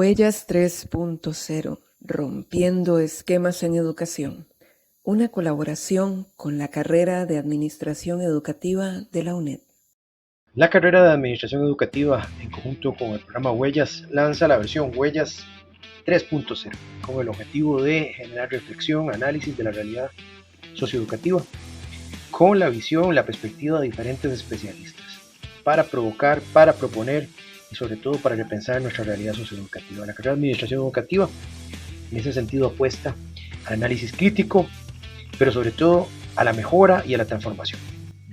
Huellas 3.0, rompiendo esquemas en educación. Una colaboración con la carrera de Administración Educativa de la UNED. La carrera de Administración Educativa, en conjunto con el programa Huellas, lanza la versión Huellas 3.0, con el objetivo de generar reflexión, análisis de la realidad socioeducativa, con la visión, la perspectiva de diferentes especialistas, para provocar, para proponer y sobre todo para repensar nuestra realidad socioeducativa. La carrera de Administración Educativa, en ese sentido, apuesta al análisis crítico, pero sobre todo a la mejora y a la transformación.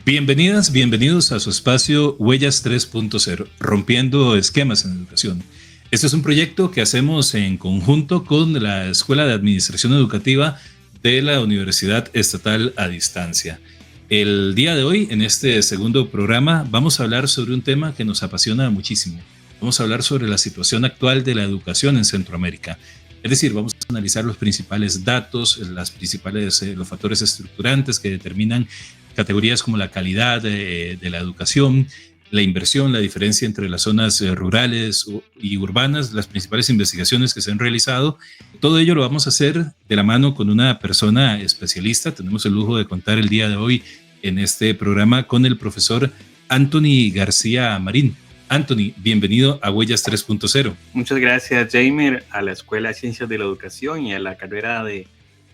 Bienvenidas, bienvenidos a su espacio Huellas 3.0, rompiendo esquemas en educación. Este es un proyecto que hacemos en conjunto con la Escuela de Administración Educativa de la Universidad Estatal a Distancia. El día de hoy, en este segundo programa, vamos a hablar sobre un tema que nos apasiona muchísimo. Vamos a hablar sobre la situación actual de la educación en Centroamérica. Es decir, vamos a analizar los principales datos, los factores estructurantes que determinan categorías como la calidad de la educación, la inversión, la diferencia entre las zonas rurales y urbanas, las principales investigaciones que se han realizado. Todo ello lo vamos a hacer de la mano con una persona especialista. Tenemos el lujo de contar el día de hoy en este programa con el profesor Anthony García Marín. Anthony, bienvenido a Huellas 3.0. Muchas gracias, Jamer, a la Escuela de Ciencias de la Educación y a la carrera de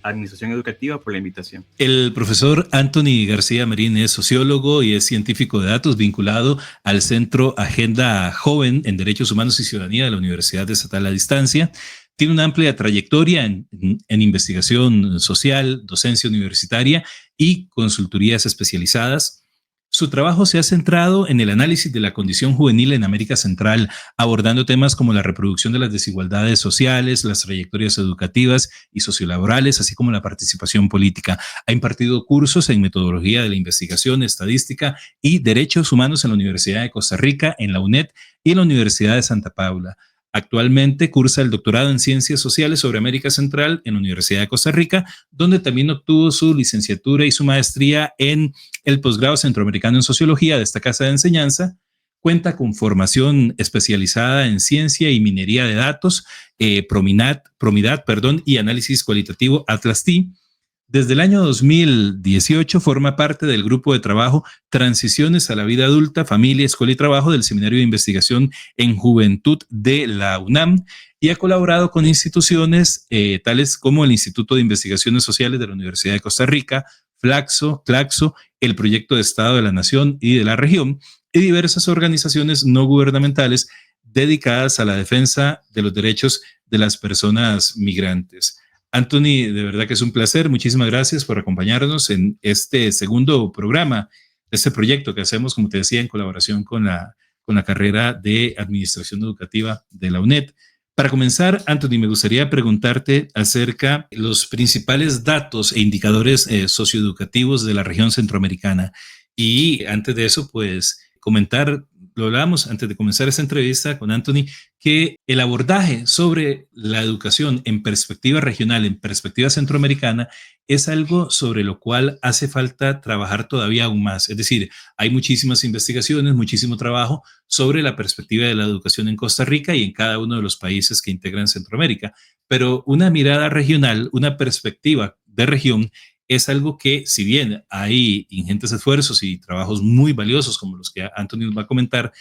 Administración Educativa por la invitación. El profesor Anthony García Marín es sociólogo y es científico de datos vinculado al Centro Agenda Joven en Derechos Humanos y Ciudadanía de la Universidad Estatal a Distancia. Tiene una amplia trayectoria en investigación social, docencia universitaria y consultorías especializadas. Su trabajo se ha centrado en el análisis de la condición juvenil en América Central, abordando temas como la reproducción de las desigualdades sociales, las trayectorias educativas y sociolaborales, así como la participación política. Ha impartido cursos en metodología de la investigación, estadística y derechos humanos en la Universidad de Costa Rica, en la UNED y en la Universidad de Santa Paula. Actualmente cursa el doctorado en Ciencias Sociales sobre América Central en la Universidad de Costa Rica, donde también obtuvo su licenciatura y su maestría en el posgrado centroamericano en Sociología de esta casa de enseñanza. Cuenta con formación especializada en ciencia y minería de datos, Promidad, y análisis cualitativo Atlas-T. Desde el año 2018 forma parte del grupo de trabajo Transiciones a la Vida Adulta, Familia, Escuela y Trabajo del Seminario de Investigación en Juventud de la UNAM y ha colaborado con instituciones tales como el Instituto de Investigaciones Sociales de la Universidad de Costa Rica, Flaxo, Claxo, el Proyecto de Estado de la Nación y de la Región y diversas organizaciones no gubernamentales dedicadas a la defensa de los derechos de las personas migrantes. Anthony, de verdad que es un placer. Muchísimas gracias por acompañarnos en este segundo programa de este proyecto que hacemos, como te decía, en colaboración con la carrera de Administración Educativa de la UNED. Para comenzar, Anthony, me gustaría preguntarte acerca de los principales datos e indicadores socioeducativos de la región centroamericana. Y antes de eso, pues comentar, lo hablábamos antes de comenzar esta entrevista con Anthony, que el abordaje sobre la educación en perspectiva regional, en perspectiva centroamericana, es algo sobre lo cual hace falta trabajar todavía aún más. Es decir, hay muchísimas investigaciones, muchísimo trabajo sobre la perspectiva de la educación en Costa Rica y en cada uno de los países que integran Centroamérica, pero una mirada regional, una perspectiva de región, es algo que, si bien hay ingentes esfuerzos y trabajos muy valiosos como los que Anthony nos va a comentar,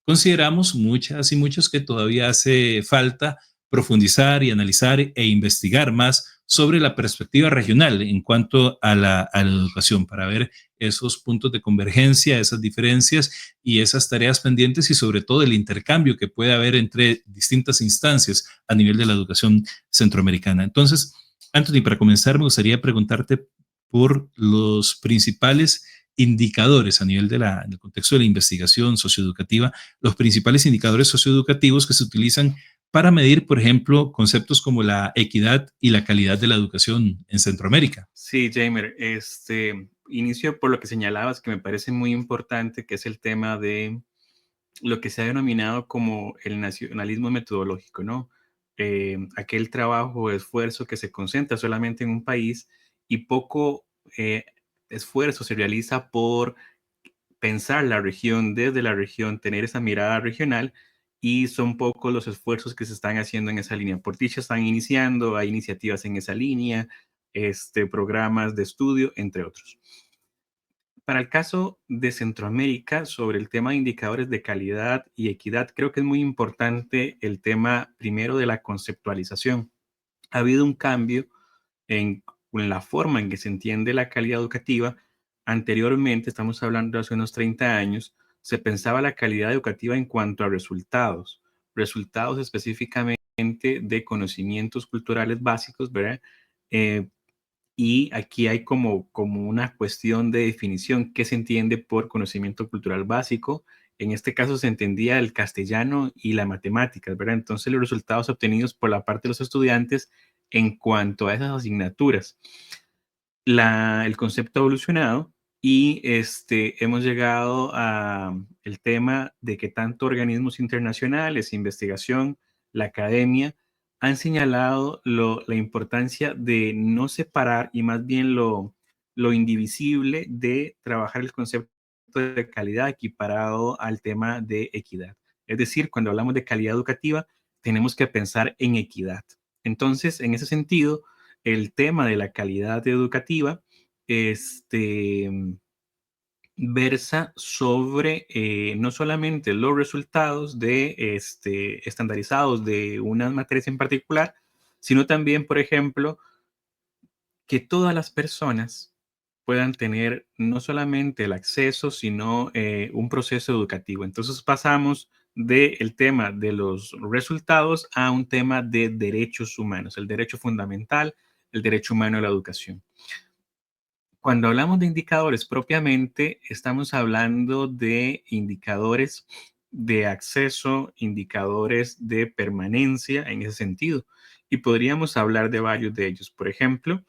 consideramos muchas y muchos que todavía hace falta profundizar y analizar e investigar más sobre la perspectiva regional en cuanto a la educación para ver esos puntos de convergencia, esas diferencias y esas tareas pendientes y sobre todo el intercambio que puede haber entre distintas instancias a nivel de la educación centroamericana. Entonces, Anthony, para comenzar me gustaría preguntarte por los principales indicadores a nivel del contexto de la investigación socioeducativa, los principales indicadores socioeducativos que se utilizan para medir, por ejemplo, conceptos como la equidad y la calidad de la educación en Centroamérica. Sí, Jamer, inicio por lo que señalabas, que me parece muy importante, que es el tema de lo que se ha denominado como el nacionalismo metodológico, ¿no? Aquel trabajo o esfuerzo que se concentra solamente en un país y poco esfuerzo se realiza por pensar la región desde la región, tener esa mirada regional y son pocos los esfuerzos que se están haciendo en esa línea. Por dicha están iniciando, hay iniciativas en esa línea, programas de estudio, entre otros. Para el caso de Centroamérica, sobre el tema de indicadores de calidad y equidad, creo que es muy importante el tema primero de la conceptualización. Ha habido un cambio en la forma en que se entiende la calidad educativa. Anteriormente, estamos hablando de hace unos 30 años, se pensaba la calidad educativa en cuanto a resultados específicamente de conocimientos culturales básicos, ¿verdad? Y aquí hay como una cuestión de definición. ¿Qué se entiende por conocimiento cultural básico? En este caso se entendía el castellano y la matemáticas, ¿verdad? Entonces los resultados obtenidos por la parte de los estudiantes en cuanto a esas asignaturas. El concepto ha evolucionado y hemos llegado a el tema de que tanto organismos internacionales, investigación, la academia, han señalado la importancia de no separar y más bien lo indivisible de trabajar el concepto de calidad equiparado al tema de equidad. Es decir, cuando hablamos de calidad educativa, tenemos que pensar en equidad. Entonces, en ese sentido, el tema de la calidad educativa versa sobre no solamente los resultados estandarizados de unas materias en particular, sino también, por ejemplo, que todas las personas puedan tener no solamente el acceso, sino un proceso educativo. Entonces pasamos del tema de los resultados a un tema de derechos humanos, el derecho fundamental, el derecho humano a la educación. Cuando hablamos de indicadores propiamente, estamos hablando de indicadores de acceso, indicadores de permanencia en ese sentido. Y podríamos hablar de varios de ellos. Por ejemplo,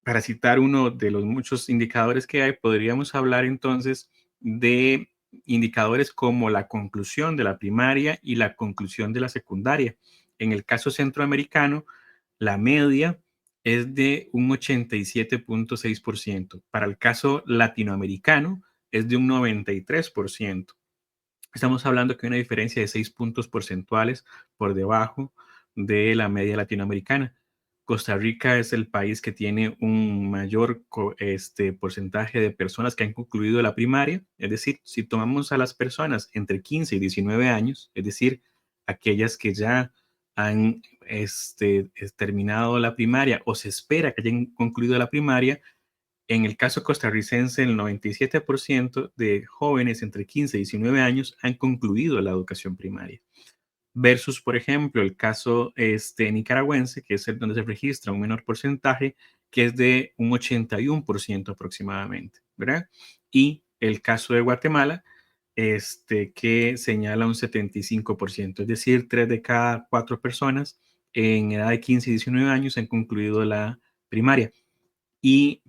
para citar uno de los muchos indicadores que hay, podríamos hablar entonces de indicadores como la conclusión de la primaria y la conclusión de la secundaria. En el caso centroamericano, la media es de un 87.6%. Para el caso latinoamericano, es de un 93%. Estamos hablando que hay una diferencia de 6 puntos porcentuales por debajo de la media latinoamericana. Costa Rica es el país que tiene un mayor porcentaje de personas que han concluido la primaria. Es decir, si tomamos a las personas entre 15 y 19 años, es decir, aquellas que ya han terminado la primaria o se espera que hayan concluido la primaria, en el caso costarricense, el 97% de jóvenes entre 15 y 19 años han concluido la educación primaria. Versus, por ejemplo, el caso nicaragüense, que es el donde se registra un menor porcentaje, que es de un 81% aproximadamente, ¿verdad? Y el caso de Guatemala, que señala un 75%, es decir, 3 de cada 4 personas en edad de 15 y 19 años han concluido la primaria. Y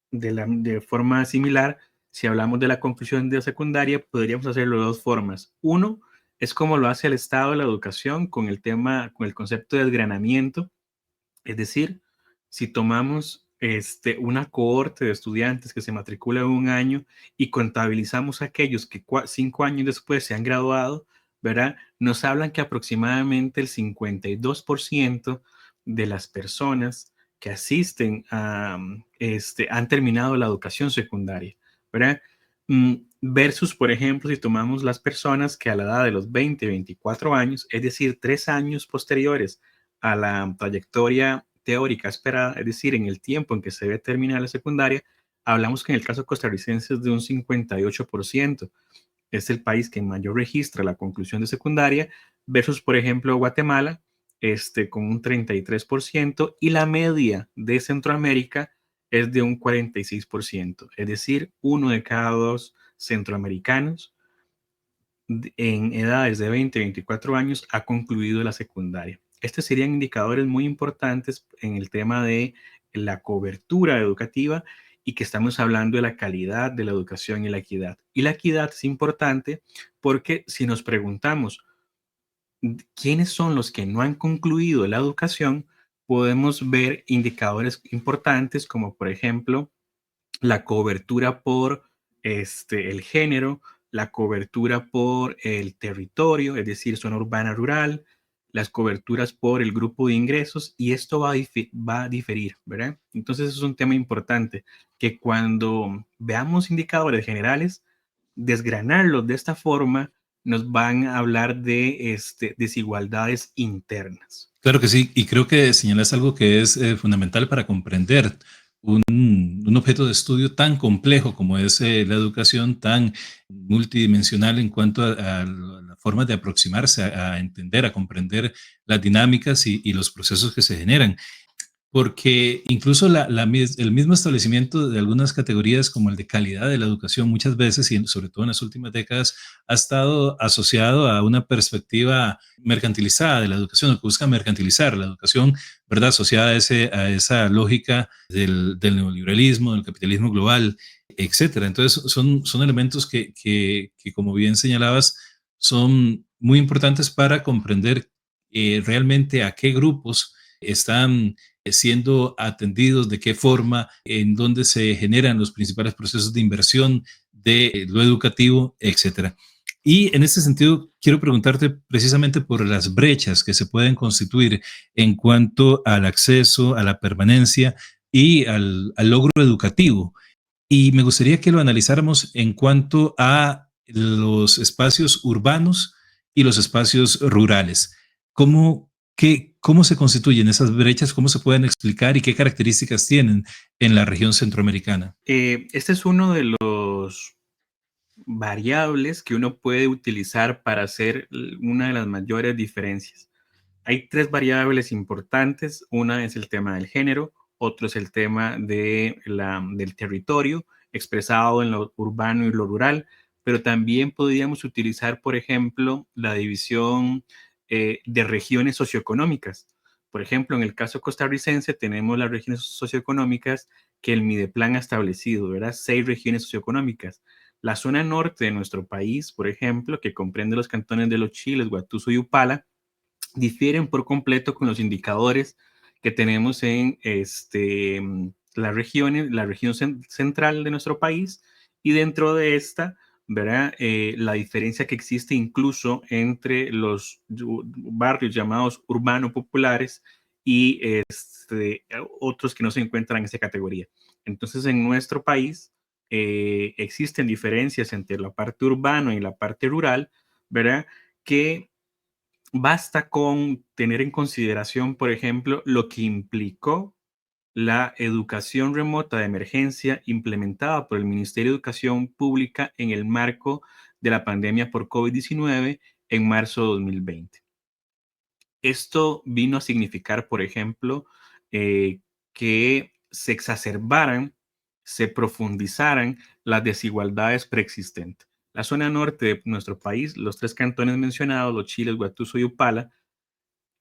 de forma similar, si hablamos de la conclusión de secundaria, podríamos hacerlo de dos formas. Uno es como lo hace el Estado de la educación con el tema, con el concepto de desgranamiento. Es decir, si tomamos una cohorte de estudiantes que se matriculan un año y contabilizamos a aquellos que 5 años después se han graduado, ¿verdad? Nos hablan que aproximadamente el 52% de las personas que asisten han terminado la educación secundaria, ¿verdad? Versus, por ejemplo, si tomamos las personas que a la edad de los 20, 24 años, es decir, 3 años posteriores a la trayectoria teórica esperada, es decir, en el tiempo en que se debe terminar la secundaria, hablamos que en el caso costarricense es de un 58%. Es el país que mayor registra la conclusión de secundaria, versus, por ejemplo, Guatemala, con un 33%, y la media de Centroamérica es de un 46%. Es decir, uno de cada dos centroamericanos en edades de 20 a 24 años ha concluido la secundaria. Estos serían indicadores muy importantes en el tema de la cobertura educativa y que estamos hablando de la calidad de la educación y la equidad. Y la equidad es importante porque si nos preguntamos quiénes son los que no han concluido la educación, podemos ver indicadores importantes como por ejemplo la cobertura por el género, la cobertura por el territorio, es decir, zona urbana rural, las coberturas por el grupo de ingresos, y esto va a diferir, ¿verdad? Entonces, eso es un tema importante, que cuando veamos indicadores generales, desgranarlos de esta forma, nos van a hablar de desigualdades internas. Claro que sí, y creo que señalas algo que es fundamental para comprender un objeto de estudio tan complejo como es la educación, tan multidimensional en cuanto a la forma de aproximarse a entender, a comprender las dinámicas y los procesos que se generan. Porque incluso el mismo establecimiento de algunas categorías como el de calidad de la educación muchas veces, y sobre todo en las últimas décadas, ha estado asociado a una perspectiva mercantilizada de la educación, o que busca mercantilizar la educación, ¿verdad? Asociada a esa lógica del neoliberalismo, del capitalismo global, etcétera. Entonces, son elementos que, como bien señalabas, son muy importantes para comprender realmente a qué grupos están siendo atendidos, de qué forma, en dónde se generan los principales procesos de inversión de lo educativo, etcétera. Y en este sentido, quiero preguntarte precisamente por las brechas que se pueden constituir en cuanto al acceso, a la permanencia y al logro educativo. Y me gustaría que lo analizáramos en cuanto a los espacios urbanos y los espacios rurales. ¿Cómo, cómo se constituyen esas brechas? ¿Cómo se pueden explicar y qué características tienen en la región centroamericana? Este es uno de los variables que uno puede utilizar para hacer una de las mayores diferencias. Hay tres variables importantes. Una es el tema del género, otro es el tema del territorio expresado en lo urbano y lo rural, pero también podríamos utilizar, por ejemplo, la división de regiones socioeconómicas. Por ejemplo, en el caso costarricense tenemos las regiones socioeconómicas que el Mideplan ha establecido, ¿verdad? 6 regiones socioeconómicas. La zona norte de nuestro país, por ejemplo, que comprende los cantones de Los Chiles, Guatuso y Upala, difieren por completo con los indicadores que tenemos en la región central de nuestro país, y dentro de esta, ¿verdad? La diferencia que existe incluso entre los barrios llamados urbano populares y otros que no se encuentran en esa categoría. Entonces, en nuestro país existen diferencias entre la parte urbana y la parte rural, ¿verdad? Que basta con tener en consideración, por ejemplo, lo que implicó la educación remota de emergencia implementada por el Ministerio de Educación Pública en el marco de la pandemia por COVID-19 en marzo de 2020. Esto vino a significar, por ejemplo, que se exacerbaran, se profundizaran las desigualdades preexistentes. La zona norte de nuestro país, los tres cantones mencionados, Los Chiles, Guatuso y Upala,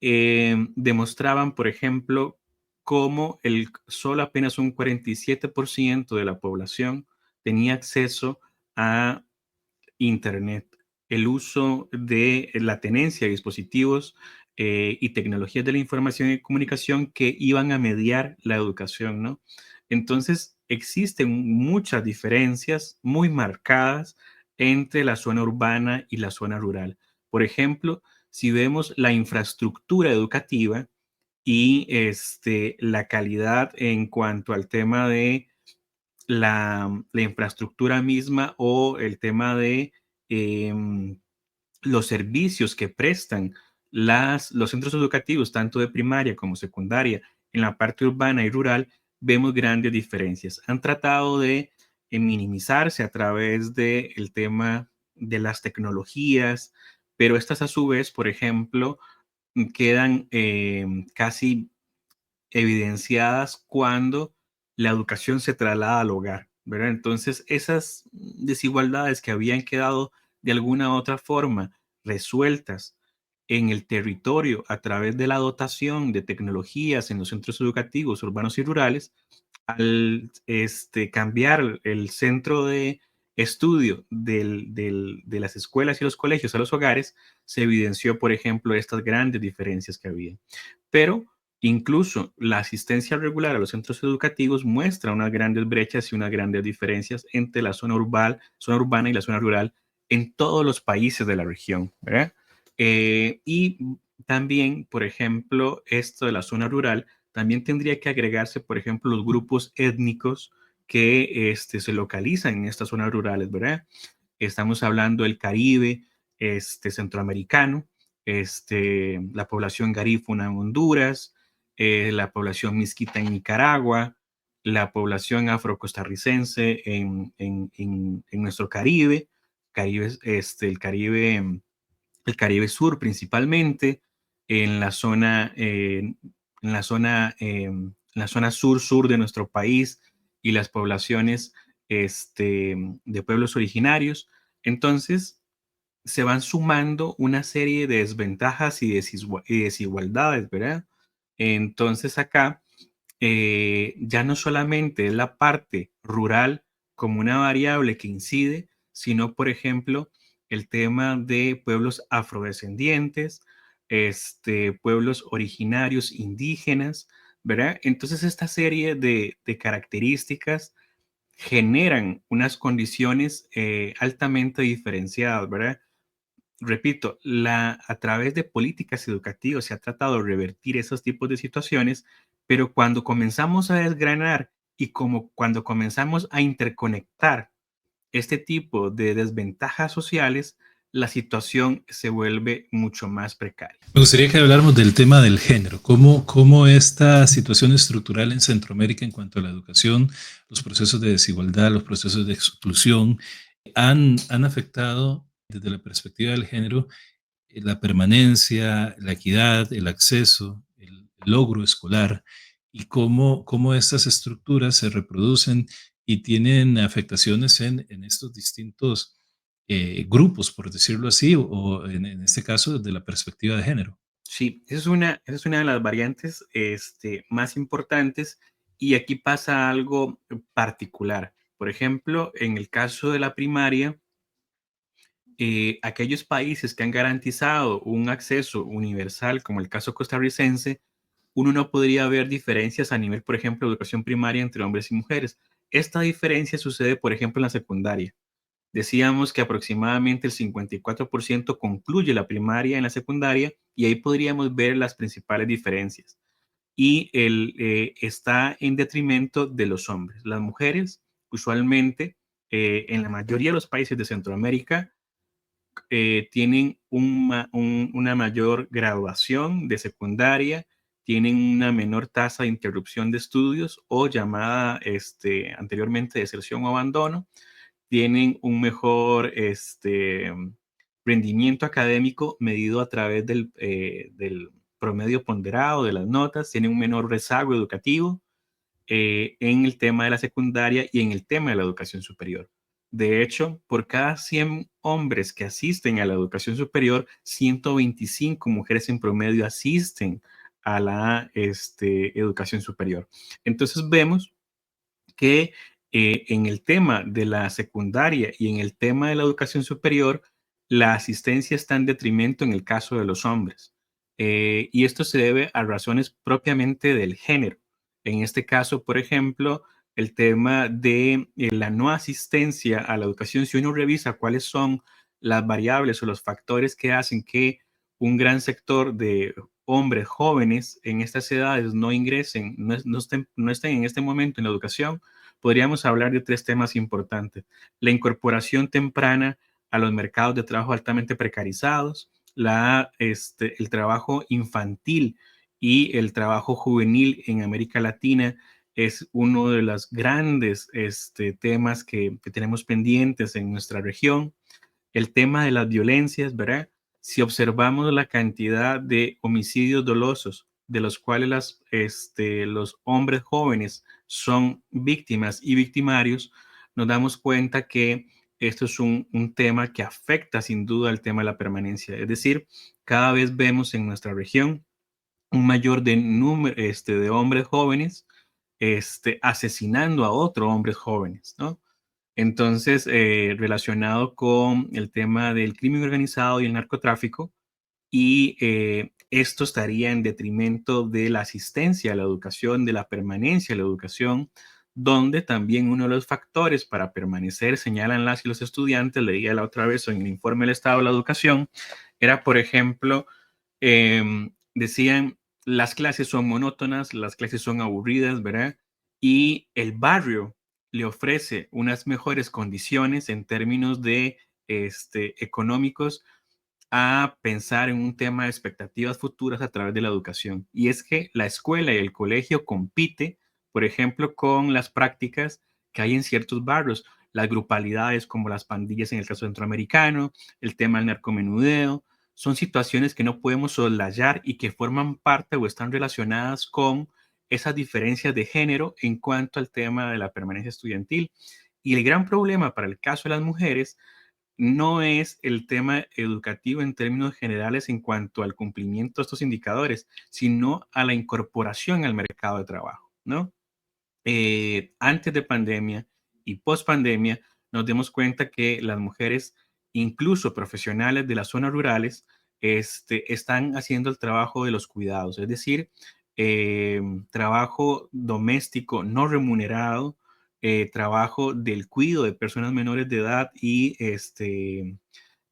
demostraban, por ejemplo, cómo solo apenas un 47% de la población tenía acceso a Internet. El uso de la tenencia de dispositivos y tecnologías de la información y comunicación que iban a mediar la educación, ¿no? Entonces, existen muchas diferencias muy marcadas entre la zona urbana y la zona rural. Por ejemplo, si vemos la infraestructura educativa y la calidad en cuanto al tema de la infraestructura misma, o el tema de em, los servicios que prestan los centros educativos, tanto de primaria como secundaria, en la parte urbana y rural, vemos grandes diferencias. Han tratado de minimizarse a través del tema de las tecnologías, pero estas a su vez, por ejemplo, quedan casi evidenciadas cuando la educación se traslada al hogar, ¿verdad? Entonces, esas desigualdades que habían quedado de alguna u otra forma resueltas en el territorio a través de la dotación de tecnologías en los centros educativos urbanos y rurales, al cambiar el centro de estudio de las escuelas y los colegios a los hogares, se evidenció, por ejemplo, estas grandes diferencias que había. Pero incluso la asistencia regular a los centros educativos muestra unas grandes brechas y unas grandes diferencias entre la zona urbana y la zona rural en todos los países de la región, ¿verdad? Y también, por ejemplo, esto de la zona rural, también tendría que agregarse, por ejemplo, los grupos étnicos que se localizan en estas zonas rurales, ¿verdad? Estamos hablando del Caribe, centroamericano, la población garífuna en Honduras, la población misquita en Nicaragua, la población afrocostarricense en nuestro Caribe, el Caribe Sur principalmente, en la zona, en la zona sur de nuestro país y las poblaciones de pueblos originarios. Entonces, se van sumando una serie de desventajas y desigualdades, ¿verdad? Entonces, acá ya no solamente es la parte rural como una variable que incide, sino, por ejemplo, el tema de pueblos afrodescendientes, pueblos originarios indígenas, ¿verdad? Entonces, esta serie de características generan unas condiciones altamente diferenciadas, ¿verdad? Repito, a través de políticas educativas se ha tratado de revertir esos tipos de situaciones, pero cuando comenzamos a desgranar y como cuando comenzamos a interconectar este tipo de desventajas sociales, la situación se vuelve mucho más precaria. Me gustaría que habláramos del tema del género, cómo esta situación estructural en Centroamérica en cuanto a la educación, los procesos de desigualdad, los procesos de exclusión, han afectado desde la perspectiva del género la permanencia, la equidad, el acceso, el logro escolar y cómo estas estructuras se reproducen y tienen afectaciones en estos distintos grupos, por decirlo así, o en este caso desde la perspectiva de género. Sí, esa es una de las variantes más importantes y aquí pasa algo particular. Por ejemplo, en el caso de la primaria, aquellos países que han garantizado un acceso universal, como el caso costarricense, uno no podría ver diferencias a nivel, por ejemplo, de educación primaria entre hombres y mujeres. Esta diferencia sucede, por ejemplo, en la secundaria. Decíamos que aproximadamente el 54% concluye la primaria en la secundaria y ahí podríamos ver las principales diferencias. Y está en detrimento de los hombres. Las mujeres, usualmente, en la mayoría de los países de Centroamérica, tienen una mayor graduación de secundaria, tienen una menor tasa de interrupción de estudios o llamada anteriormente deserción o abandono, tienen un mejor rendimiento académico medido a través del promedio ponderado de las notas, tienen un menor rezago educativo en el tema de la secundaria y en el tema de la educación superior. De hecho, por cada 100 hombres que asisten a la educación superior, 125 mujeres en promedio asisten a la educación superior. Entonces vemos que en el tema de la secundaria y en el tema de la educación superior, la asistencia está en detrimento en el caso de los hombres. Y esto se debe a razones propiamente del género. En este caso, por ejemplo, el tema de la no asistencia a la educación, si uno revisa cuáles son las variables o los factores que hacen que un gran sector de hombres jóvenes en estas edades no ingresen, no estén en este momento en la educación, podríamos hablar de tres temas importantes. La incorporación temprana a los mercados de trabajo altamente precarizados, el trabajo infantil y el trabajo juvenil en América Latina es uno de los grandes temas que tenemos pendientes en nuestra región. El tema de las violencias, ¿verdad? Si observamos la cantidad de homicidios dolosos de los cuales los hombres jóvenes son víctimas y victimarios, nos damos cuenta que esto es un tema que afecta sin duda al tema de la permanencia. Es decir, cada vez vemos en nuestra región un mayor número de hombres jóvenes asesinando a otros hombres jóvenes, ¿no? Entonces, relacionado con el tema del crimen organizado y el narcotráfico, y esto estaría en detrimento de la asistencia a la educación, de la permanencia a la educación, donde también uno de los factores para permanecer, señalan las y los estudiantes, leía la otra vez en el informe del Estado de la Educación, era, por ejemplo, decían, las clases son monótonas, las clases son aburridas, ¿verdad? Y el barrio le ofrece unas mejores condiciones en términos de económicos a pensar en un tema de expectativas futuras a través de la educación. Y es que la escuela y el colegio compite, por ejemplo, con las prácticas que hay en ciertos barrios, las grupalidades como las pandillas en el caso centroamericano, el tema del narcomenudeo, son situaciones que no podemos soslayar y que forman parte o están relacionadas con esas diferencias de género en cuanto al tema de la permanencia estudiantil. Y el gran problema para el caso de las mujeres no es el tema educativo en términos generales en cuanto al cumplimiento de estos indicadores, sino a la incorporación al mercado de trabajo, ¿no? Antes de pandemia y post pandemia, nos demos cuenta que las mujeres, incluso profesionales de las zonas rurales, están haciendo el trabajo de los cuidados, es decir, trabajo doméstico no remunerado, trabajo del cuidado de personas menores de edad y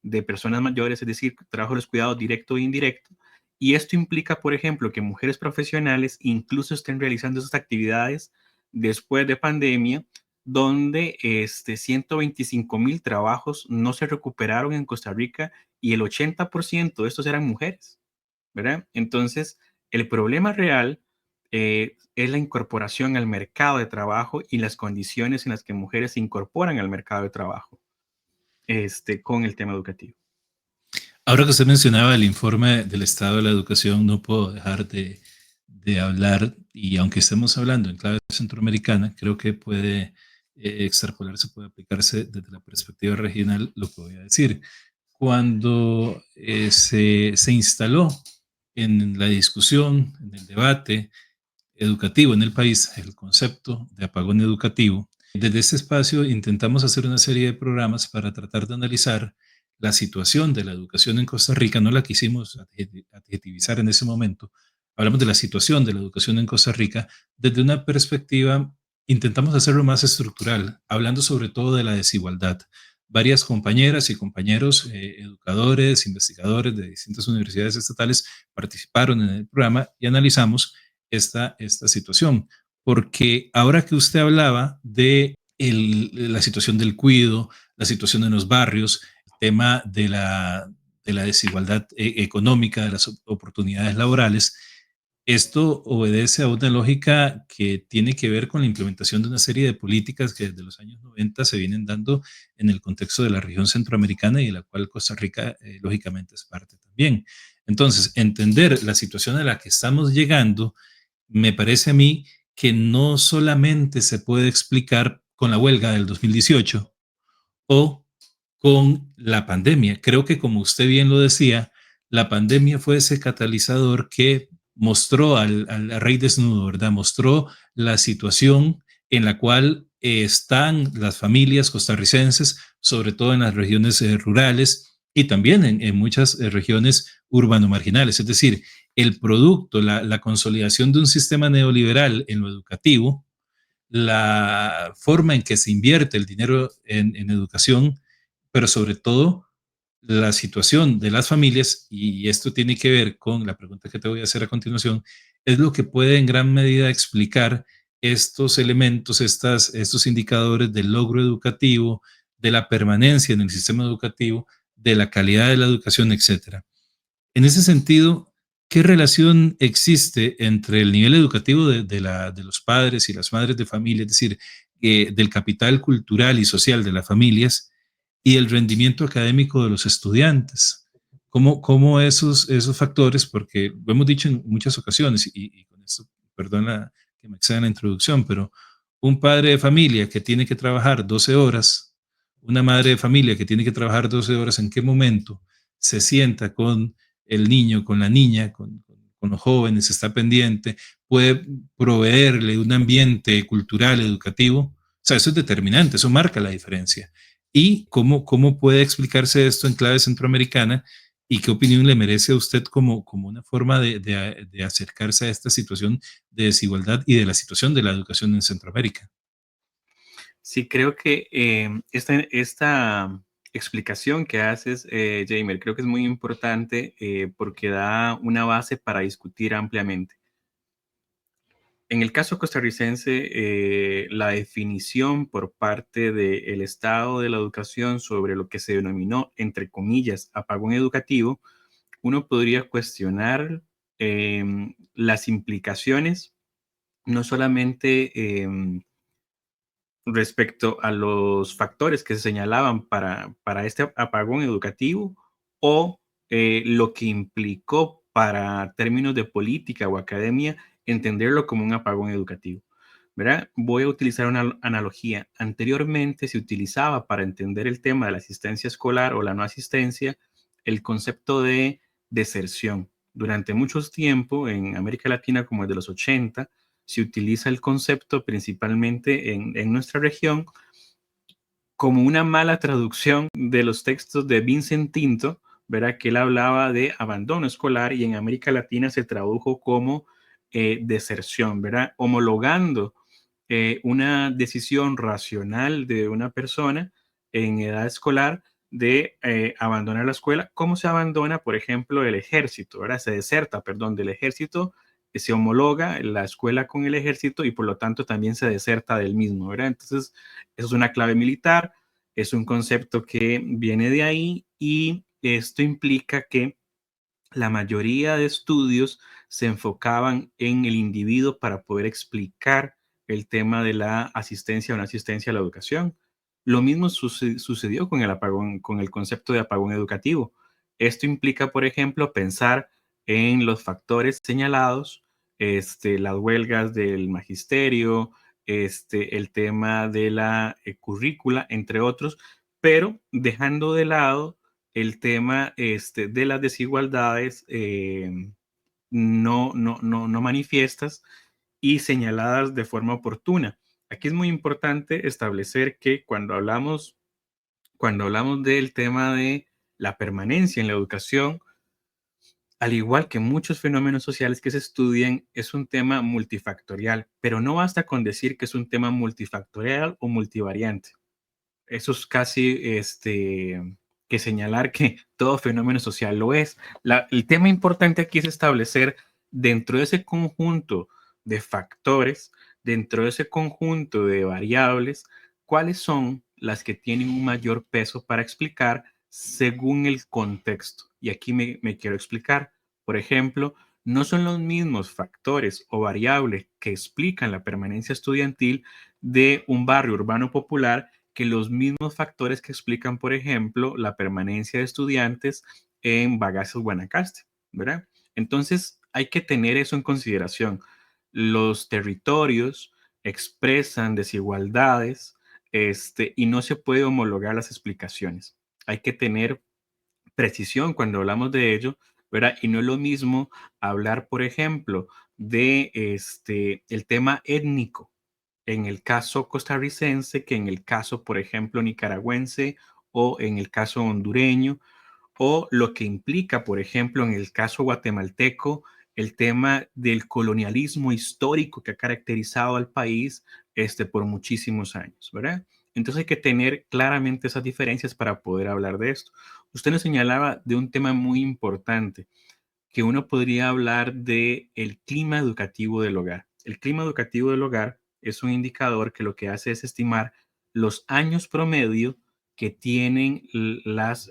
de personas mayores, es decir, trabajo de los cuidados directo e indirecto. Y esto implica, por ejemplo, que mujeres profesionales incluso estén realizando esas actividades después de pandemia, donde 125,000 trabajos no se recuperaron en Costa Rica y el 80% de estos eran mujeres, ¿verdad? Entonces, el problema real es la incorporación al mercado de trabajo y las condiciones en las que mujeres se incorporan al mercado de trabajo con el tema educativo. Ahora que usted mencionaba el informe del Estado de la Educación, no puedo dejar de hablar, y aunque estemos hablando en clave centroamericana, creo que puede extrapolarse, puede aplicarse desde la perspectiva regional lo que voy a decir. Cuando se instaló en la discusión, en el debate educativo en el país, el concepto de apagón educativo, desde este espacio intentamos hacer una serie de programas para tratar de analizar la situación de la educación en Costa Rica. No la quisimos adjetivizar en ese momento. Hablamos de la situación de la educación en Costa Rica desde una perspectiva, intentamos hacerlo más estructural, hablando sobre todo de la desigualdad. Varias compañeras y compañeros, educadores, investigadores de distintas universidades estatales participaron en el programa y analizamos esta situación. Porque ahora que usted hablaba de la situación del cuidado, la situación en los barrios, el tema de la desigualdad económica, de las oportunidades laborales, esto obedece a una lógica que tiene que ver con la implementación de una serie de políticas que desde los años 90 se vienen dando en el contexto de la región centroamericana y de la cual Costa Rica lógicamente es parte también. Entonces, entender la situación a la que estamos llegando me parece a mí que no solamente se puede explicar con la huelga del 2018 o con la pandemia. Creo que, como usted bien lo decía, la pandemia fue ese catalizador que mostró al rey desnudo, ¿verdad? Mostró la situación en la cual están las familias costarricenses, sobre todo en las regiones rurales y también en muchas regiones urbano-marginales. Es decir, el producto, la consolidación de un sistema neoliberal en lo educativo, la forma en que se invierte el dinero en educación, pero sobre todo la situación de las familias, y esto tiene que ver con la pregunta que te voy a hacer a continuación, es lo que puede en gran medida explicar estos elementos, estos indicadores del logro educativo, de la permanencia en el sistema educativo, de la calidad de la educación, etcétera. En ese sentido, ¿qué relación existe entre el nivel educativo de los padres y las madres de familia, es decir, del capital cultural y social de las familias y el rendimiento académico de los estudiantes? ¿Cómo esos factores, porque lo hemos dicho en muchas ocasiones, y con esto, perdona que me exceda en la introducción, pero un padre de familia que tiene que trabajar 12 horas, una madre de familia que tiene que trabajar 12 horas, ¿en qué momento se sienta con el niño, con la niña, con los jóvenes, está pendiente, puede proveerle un ambiente cultural, educativo? O sea, eso es determinante, eso marca la diferencia. ¿Y cómo puede explicarse esto en clave centroamericana? ¿Y qué opinión le merece a usted como una forma de acercarse a esta situación de desigualdad y de la situación de la educación en Centroamérica? Sí, creo que esta explicación que haces, Jamer, creo que es muy importante porque da una base para discutir ampliamente. En el caso costarricense, la definición por parte del Estado de la Educación sobre lo que se denominó, entre comillas, apagón educativo, uno podría cuestionar las implicaciones, no solamente respecto a los factores que se señalaban para este apagón educativo o lo que implicó para términos de política o academia entenderlo como un apagón educativo. ¿Verdad? Voy a utilizar una analogía. Anteriormente se utilizaba para entender el tema de la asistencia escolar o la no asistencia el concepto de deserción. Durante mucho tiempo en América Latina, como desde los 80, se utiliza el concepto principalmente en nuestra región como una mala traducción de los textos de Vincent Tinto, ¿verdad? Que él hablaba de abandono escolar y en América Latina se tradujo como deserción, ¿verdad? Homologando una decisión racional de una persona en edad escolar de abandonar la escuela, ¿cómo se abandona, por ejemplo, el ejército, ¿verdad? Se deserta, perdón, del ejército, se homologa la escuela con el ejército y por lo tanto también se deserta del mismo, ¿verdad? Entonces, eso es una clave militar, es un concepto que viene de ahí y esto implica que la mayoría de estudios se enfocaban en el individuo para poder explicar el tema de la asistencia o no asistencia a la educación. Lo mismo sucedió con el apagón, con el concepto de apagón educativo. Esto implica, por ejemplo, pensar en los factores señalados, las huelgas del magisterio, el tema de la currícula, entre otros, pero dejando de lado el tema de las desigualdades no manifiestas y señaladas de forma oportuna. Aquí es muy importante establecer que cuando hablamos del tema de la permanencia en la educación, al igual que muchos fenómenos sociales que se estudian, es un tema multifactorial, pero no basta con decir que es un tema multifactorial o multivariante. Eso es casi que señalar que todo fenómeno social lo es. El tema importante aquí es establecer dentro de ese conjunto de factores, dentro de ese conjunto de variables, cuáles son las que tienen un mayor peso para explicar según el contexto. Y aquí me quiero explicar. Por ejemplo, no son los mismos factores o variables que explican la permanencia estudiantil de un barrio urbano popular que los mismos factores que explican, por ejemplo, la permanencia de estudiantes en Bagaces, Guanacaste, ¿verdad? Entonces, hay que tener eso en consideración. Los territorios expresan desigualdades, y no se puede homologar las explicaciones. Hay que tener precisión cuando hablamos de ello, ¿verdad? Y no es lo mismo hablar, por ejemplo, de el tema étnico en el caso costarricense que en el caso, por ejemplo, nicaragüense o en el caso hondureño, o lo que implica, por ejemplo, en el caso guatemalteco, el tema del colonialismo histórico que ha caracterizado al país por muchísimos años, ¿verdad? Entonces hay que tener claramente esas diferencias para poder hablar de esto. Usted nos señalaba de un tema muy importante, que uno podría hablar de el clima educativo del hogar. El clima educativo del hogar es un indicador que lo que hace es estimar los años promedio que tienen las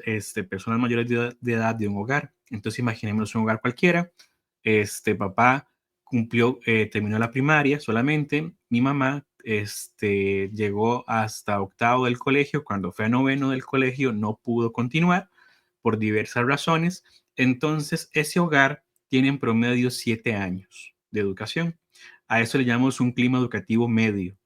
personas mayores de edad de un hogar. Entonces, imaginemos un hogar cualquiera. Papá terminó la primaria solamente. Mi mamá llegó hasta octavo del colegio. Cuando fue a noveno del colegio, no pudo continuar por diversas razones. Entonces, ese hogar tiene en promedio 7 años de educación. A eso le llamamos un clima educativo medio.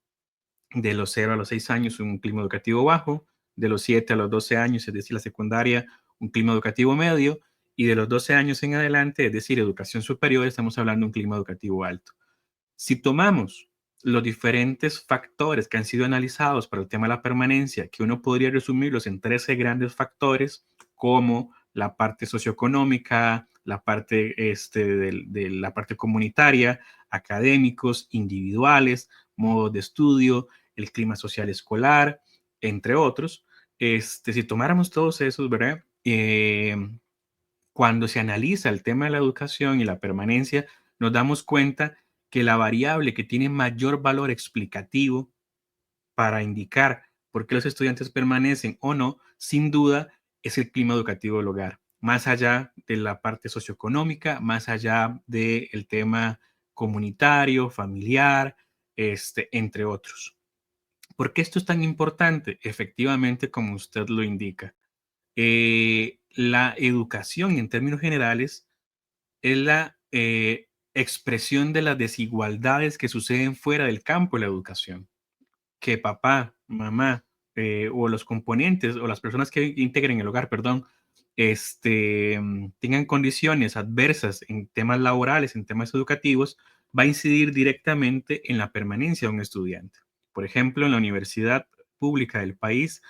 De los 0 a los 6 años, un clima educativo bajo. De los 7 a los 12 años, es decir, la secundaria, un clima educativo medio. Y de los 12 años en adelante, es decir, educación superior, estamos hablando de un clima educativo alto. Si tomamos los diferentes factores que han sido analizados para el tema de la permanencia, que uno podría resumirlos en 13 grandes factores, como la parte socioeconómica, la parte, de la parte comunitaria, académicos, individuales, modos de estudio, el clima social escolar, entre otros. Si tomáramos todos esos, ¿verdad? Cuando se analiza el tema de la educación y la permanencia, nos damos cuenta que la variable que tiene mayor valor explicativo para indicar por qué los estudiantes permanecen o no, sin duda, es el clima educativo del hogar. Más allá de la parte socioeconómica, más allá del tema comunitario, familiar, entre otros. ¿Por qué esto es tan importante? Efectivamente, como usted lo indica. La educación, en términos generales, es la expresión de las desigualdades que suceden fuera del campo de la educación. Que papá, mamá o los componentes o las personas que integren el hogar, perdón, tengan condiciones adversas en temas laborales, en temas educativos, va a incidir directamente en la permanencia de un estudiante. Por ejemplo, en la universidad pública del país,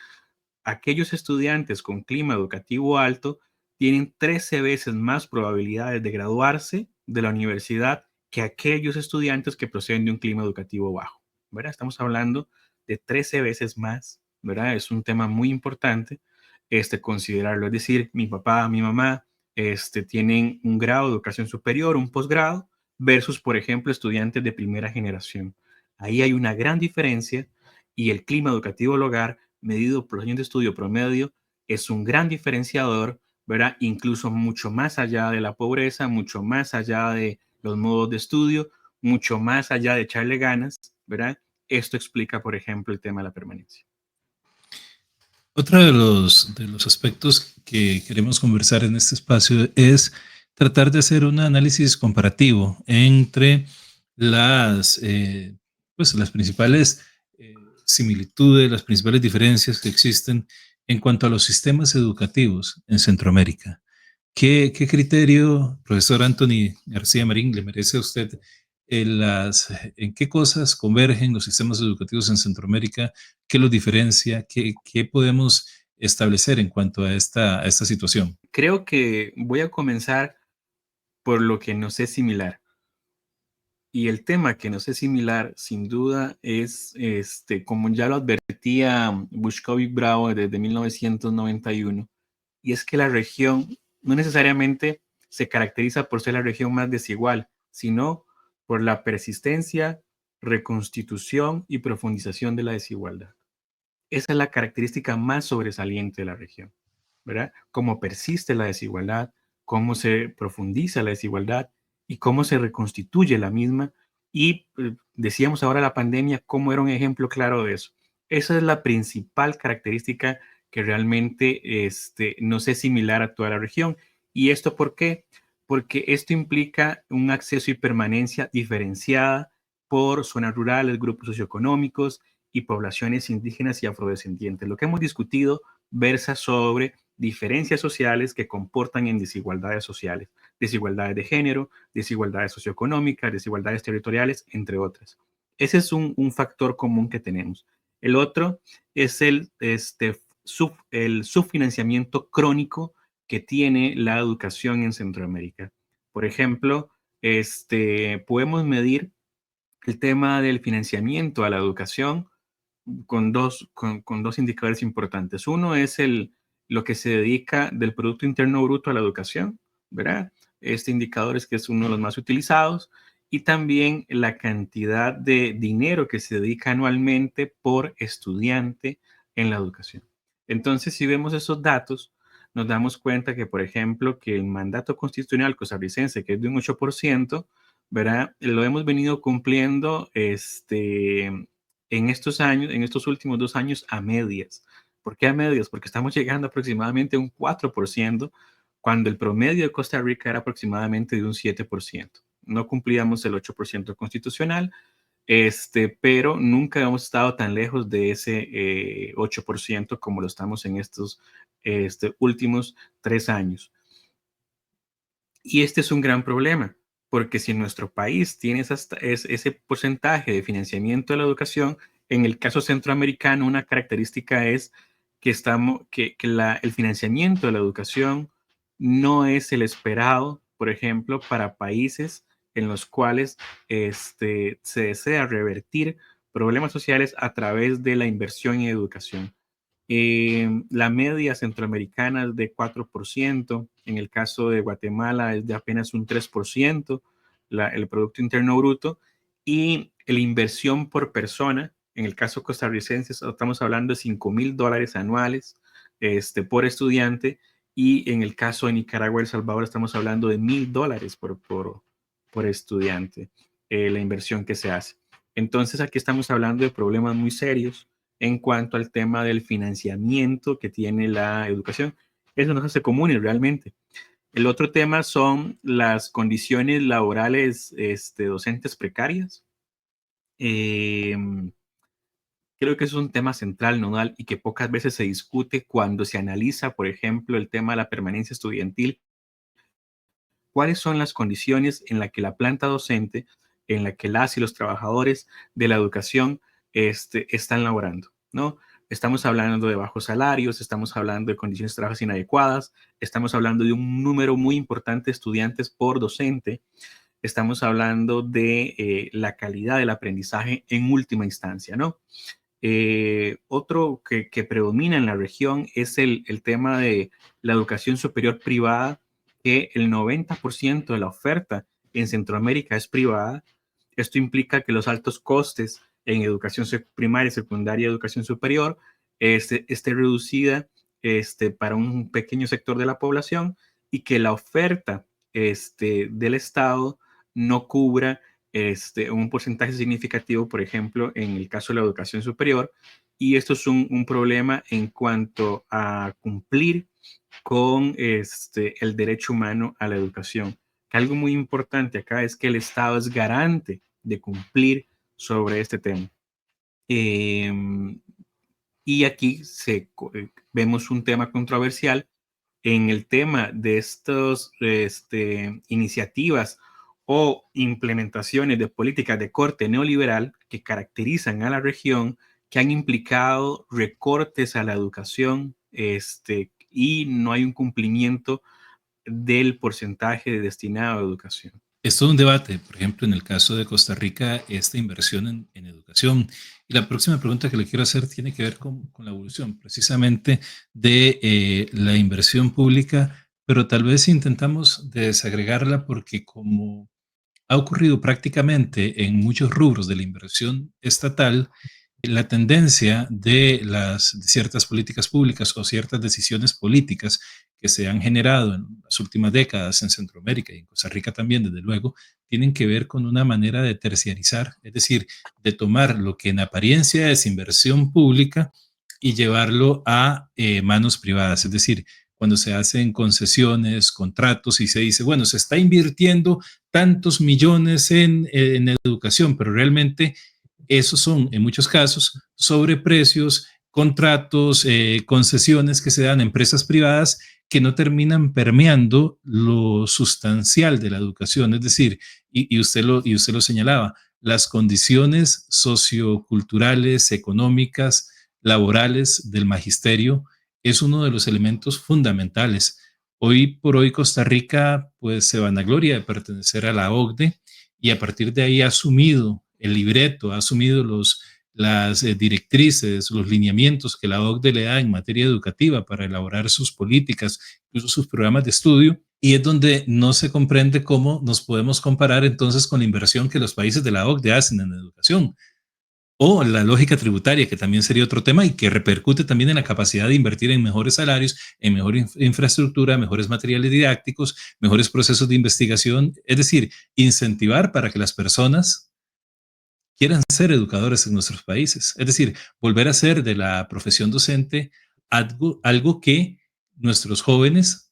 aquellos estudiantes con clima educativo alto tienen 13 veces más probabilidades de graduarse de la universidad que aquellos estudiantes que proceden de un clima educativo bajo, ¿verdad? Estamos hablando de 13 veces más, ¿verdad? Es un tema muy importante considerarlo. Es decir, mi papá, mi mamá tienen un grado de educación superior, un posgrado, versus, por ejemplo, estudiantes de primera generación. Ahí hay una gran diferencia y el clima educativo del hogar medido por los años de estudio promedio, es un gran diferenciador, ¿verdad? Incluso mucho más allá de la pobreza, mucho más allá de los modos de estudio, mucho más allá de echarle ganas, ¿verdad? Esto explica, por ejemplo, el tema de la permanencia. Otro de los aspectos que queremos conversar en este espacio es tratar de hacer un análisis comparativo entre las principales similitudes, las principales diferencias que existen en cuanto a los sistemas educativos en Centroamérica. ¿Qué criterio, profesor Anthony García Marín, le merece a usted en qué cosas convergen los sistemas educativos en Centroamérica? ¿Qué los diferencia? ¿Qué podemos establecer en cuanto a esta situación? Creo que voy a comenzar por lo que nos es similar. Y el tema que nos es similar, sin duda, es, como ya lo advertía Bushkovic Bravo desde 1991, y es que la región no necesariamente se caracteriza por ser la región más desigual, sino por la persistencia, reconstitución y profundización de la desigualdad. Esa es la característica más sobresaliente de la región, ¿verdad? Cómo persiste la desigualdad, cómo se profundiza la desigualdad y cómo se reconstituye la misma. Y decíamos ahora la pandemia, cómo era un ejemplo claro de eso. Esa es la principal característica que realmente nos es similar a toda la región. ¿Y esto por qué? Porque esto implica un acceso y permanencia diferenciada por zonas rurales, grupos socioeconómicos y poblaciones indígenas y afrodescendientes. Lo que hemos discutido versa sobre diferencias sociales que comportan en desigualdades sociales, desigualdades de género, desigualdades socioeconómicas, desigualdades territoriales, entre otras. Ese es un factor común que tenemos. El otro es el subfinanciamiento crónico que tiene la educación en Centroamérica. Por ejemplo, podemos medir el tema del financiamiento a la educación con dos indicadores importantes. Uno es lo que se dedica del Producto Interno Bruto a la educación, ¿verdad? Este indicador es que es uno de los más utilizados y también la cantidad de dinero que se dedica anualmente por estudiante en la educación. Entonces, si vemos esos datos, nos damos cuenta que, por ejemplo, que el mandato constitucional costarricense, que es de un 8%, ¿verdad? Lo hemos venido cumpliendo en estos años, en estos últimos 2 años, a medias. ¿Por qué a medias? Porque estamos llegando aproximadamente a un 4%, cuando el promedio de Costa Rica era aproximadamente de un 7%. No cumplíamos el 8% constitucional, pero nunca hemos estado tan lejos de ese 8% como lo estamos en estos últimos 3 años. Y este es un gran problema, porque si nuestro país tiene ese porcentaje de financiamiento de la educación, en el caso centroamericano, una característica es que, el financiamiento de la educación no es el esperado, por ejemplo, para países en los cuales se desea revertir problemas sociales a través de la inversión en educación. La media centroamericana es de 4%, en el caso de Guatemala es de apenas un 3%, el Producto Interno Bruto, y la inversión por persona, en el caso costarricense estamos hablando de $5,000 anuales por estudiante, y en el caso de Nicaragua y El Salvador estamos hablando de $1,000 por estudiante, la inversión que se hace. Entonces aquí estamos hablando de problemas muy serios en cuanto al tema del financiamiento que tiene la educación. Eso nos hace comunes realmente. El otro tema son las condiciones laborales docentes precarias. Creo que es un tema central, nodal, y que pocas veces se discute cuando se analiza, por ejemplo, el tema de la permanencia estudiantil. ¿Cuáles son las condiciones en las que la planta docente, en la que las y los trabajadores de la educación están laborando, ¿no? Estamos hablando de bajos salarios, estamos hablando de condiciones de trabajo inadecuadas, estamos hablando de un número muy importante de estudiantes por docente, estamos hablando de la calidad del aprendizaje en última instancia, ¿no? Otro que predomina en la región es el tema de la educación superior privada, que el 90% de la oferta en Centroamérica es privada. Esto implica que los altos costes en educación primaria, secundaria y educación superior esté reducida para un pequeño sector de la población, y que la oferta del Estado no cubra un porcentaje significativo, por ejemplo, en el caso de la educación superior. Y esto es un problema en cuanto a cumplir con el derecho humano a la educación. Que algo muy importante acá es que el Estado es garante de cumplir sobre este tema. Y aquí vemos un tema controversial en el tema de estas iniciativas o implementaciones de políticas de corte neoliberal que caracterizan a la región, que han implicado recortes a la educación y no hay un cumplimiento del porcentaje destinado a educación. Es todo un debate, por ejemplo, en el caso de Costa Rica, esta inversión en educación. Y la próxima pregunta que le quiero hacer tiene que ver con la evolución precisamente de la inversión pública, pero tal vez intentamos desagregarla porque como ha ocurrido prácticamente en muchos rubros de la inversión estatal, la tendencia de ciertas políticas públicas o ciertas decisiones políticas que se han generado en las últimas décadas en Centroamérica y en Costa Rica también, desde luego, tienen que ver con una manera de terciarizar, es decir, de tomar lo que en apariencia es inversión pública y llevarlo a manos privadas, es decir, cuando se hacen concesiones, contratos y se dice, bueno, se está invirtiendo tantos millones en educación, pero realmente esos son, en muchos casos, sobreprecios, contratos, concesiones que se dan a empresas privadas que no terminan permeando lo sustancial de la educación. Es decir, y usted lo señalaba, las condiciones socioculturales, económicas, laborales del magisterio es uno de los elementos fundamentales. Hoy por hoy Costa Rica pues se vanagloria de pertenecer a la OCDE y a partir de ahí ha asumido el libreto, ha asumido las directrices, los lineamientos que la OCDE le da en materia educativa para elaborar sus políticas, incluso sus programas de estudio, y es donde no se comprende cómo nos podemos comparar entonces con la inversión que los países de la OCDE hacen en educación. O la lógica tributaria, que también sería otro tema y que repercute también en la capacidad de invertir en mejores salarios, en mejor infraestructura, mejores materiales didácticos, mejores procesos de investigación, es decir, incentivar para que las personas quieran ser educadores en nuestros países. Es decir, volver a hacer de la profesión docente algo que nuestros jóvenes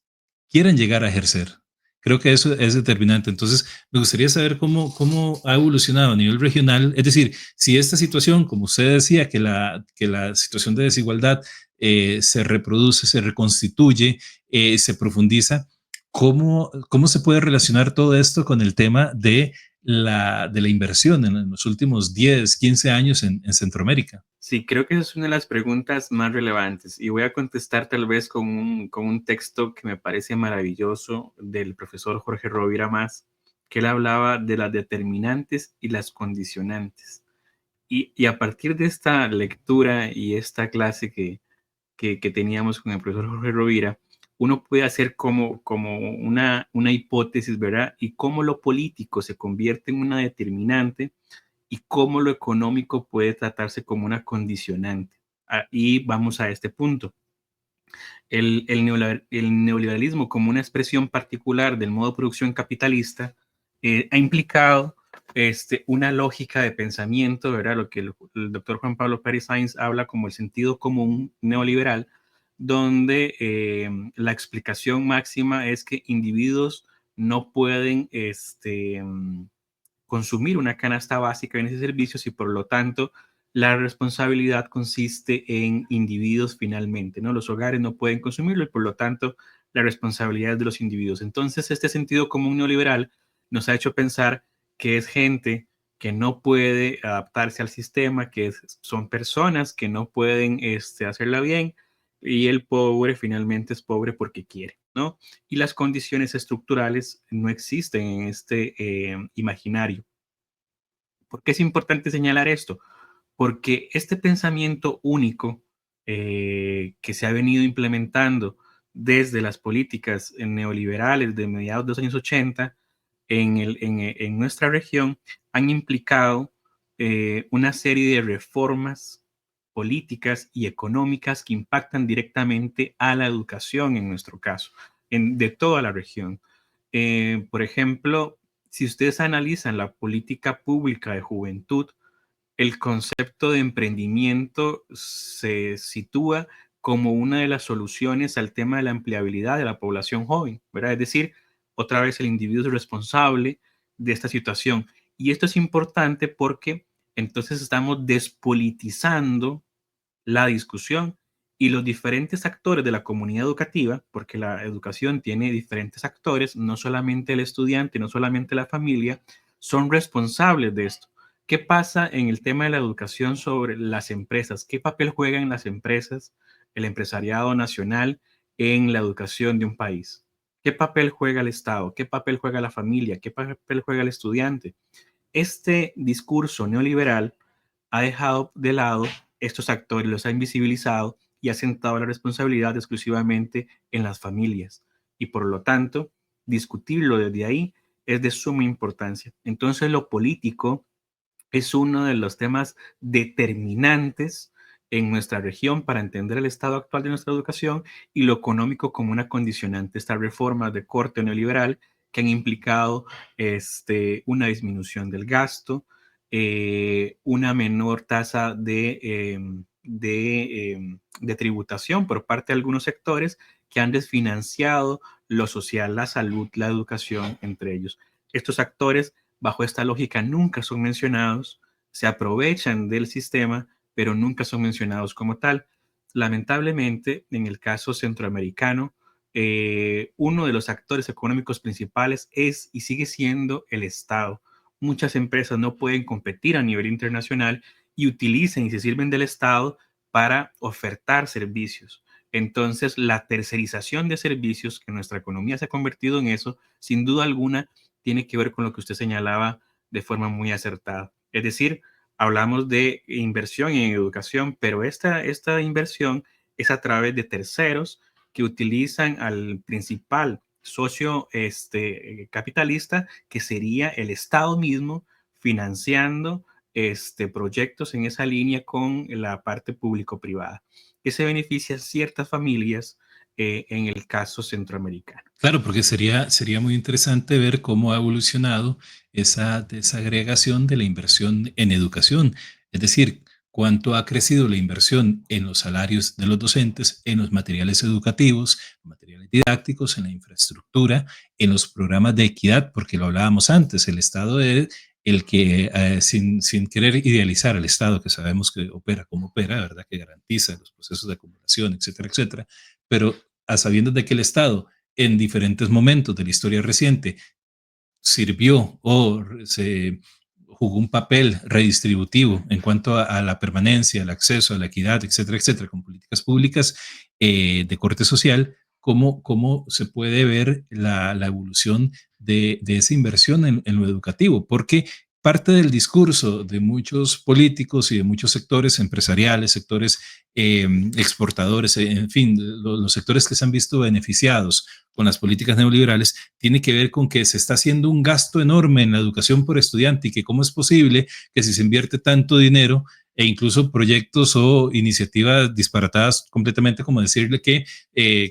quieran llegar a ejercer. Creo que eso es determinante. Entonces, me gustaría saber cómo ha evolucionado a nivel regional. Es decir, si esta situación, como usted decía, que la situación de desigualdad se reproduce, se reconstituye, se profundiza, ¿cómo se puede relacionar todo esto con el tema de la inversión en los últimos 10, 15 años en Centroamérica? Sí, creo que esa es una de las preguntas más relevantes y voy a contestar tal vez con un texto que me parece maravilloso del profesor Jorge Rovira Mas, que él hablaba de las determinantes y las condicionantes. Y a partir de esta lectura y esta clase que teníamos con el profesor Jorge Rovira, uno puede hacer como una hipótesis, ¿verdad? Y cómo lo político se convierte en una determinante y cómo lo económico puede tratarse como una condicionante. Y vamos a este punto. El neoliberalismo como una expresión particular del modo de producción capitalista ha implicado una lógica de pensamiento, ¿verdad? Lo que el doctor Juan Pablo Pérez Sainz habla como el sentido común neoliberal, donde la explicación máxima es que individuos no pueden consumir una canasta básica de bienes y servicios y por lo tanto la responsabilidad consiste en individuos finalmente, ¿no? Los hogares no pueden consumirlo y por lo tanto la responsabilidad es de los individuos. Entonces este sentido común neoliberal nos ha hecho pensar que es gente que no puede adaptarse al sistema, son personas que no pueden hacerla bien y el pobre finalmente es pobre porque quiere, ¿no? Y las condiciones estructurales no existen en este imaginario. ¿Por qué es importante señalar esto? Porque este pensamiento único que se ha venido implementando desde las políticas neoliberales de mediados de los años 80 en nuestra región han implicado una serie de reformas políticas y económicas que impactan directamente a la educación en nuestro caso, de toda la región. Por ejemplo, si ustedes analizan la política pública de juventud, el concepto de emprendimiento se sitúa como una de las soluciones al tema de la empleabilidad de la población joven, ¿verdad? Es decir, otra vez el individuo es responsable de esta situación. Y esto es importante porque entonces estamos despolitizando la discusión y los diferentes actores de la comunidad educativa, porque la educación tiene diferentes actores, no solamente el estudiante, no solamente la familia, son responsables de esto. ¿Qué pasa en el tema de la educación sobre las empresas? ¿Qué papel juegan las empresas, el empresariado nacional en la educación de un país? ¿Qué papel juega el Estado? ¿Qué papel juega la familia? ¿Qué papel juega el estudiante? Este discurso neoliberal ha dejado de lado estos actores, los ha invisibilizado y ha sentado la responsabilidad exclusivamente en las familias. Y por lo tanto, discutirlo desde ahí es de suma importancia. Entonces, lo político es uno de los temas determinantes en nuestra región para entender el estado actual de nuestra educación y lo económico como una condicionante. Estas reformas de corte neoliberal que han implicado una disminución del gasto, una menor tasa de tributación por parte de algunos sectores que han desfinanciado lo social, la salud, la educación, entre ellos. Estos actores bajo esta lógica nunca son mencionados, se aprovechan del sistema, pero nunca son mencionados como tal. Lamentablemente, en el caso centroamericano, uno de los actores económicos principales es y sigue siendo el Estado. Muchas empresas no pueden competir a nivel internacional y utilizan y se sirven del Estado para ofertar servicios. Entonces, la tercerización de servicios, que nuestra economía se ha convertido en eso, sin duda alguna, tiene que ver con lo que usted señalaba de forma muy acertada. Es decir, hablamos de inversión en educación, pero esta inversión es a través de terceros que utilizan al principal socio capitalista, que sería el Estado mismo, financiando proyectos en esa línea con la parte público-privada, que se beneficia a ciertas familias en el caso centroamericano. Claro, porque sería muy interesante ver cómo ha evolucionado esa desagregación de la inversión en educación. Es decir, cuánto ha crecido la inversión en los salarios de los docentes, en los materiales educativos, materiales didácticos, en la infraestructura, en los programas de equidad, porque lo hablábamos antes, el Estado es el que, sin querer idealizar al Estado, que sabemos que opera como opera, ¿verdad? Que garantiza los procesos de acumulación, etcétera, etcétera, pero a sabiendas de que el Estado en diferentes momentos de la historia reciente sirvió o se jugó un papel redistributivo en cuanto a la permanencia, el acceso, a la equidad, etcétera, etcétera, con políticas públicas de corte social, cómo se puede ver la evolución de esa inversión en lo educativo, porque parte del discurso de muchos políticos y de muchos sectores empresariales, sectores exportadores, en fin, los sectores que se han visto beneficiados con las políticas neoliberales, tiene que ver con que se está haciendo un gasto enorme en la educación por estudiante y que cómo es posible que si se invierte tanto dinero e incluso proyectos o iniciativas disparatadas completamente, como decirle que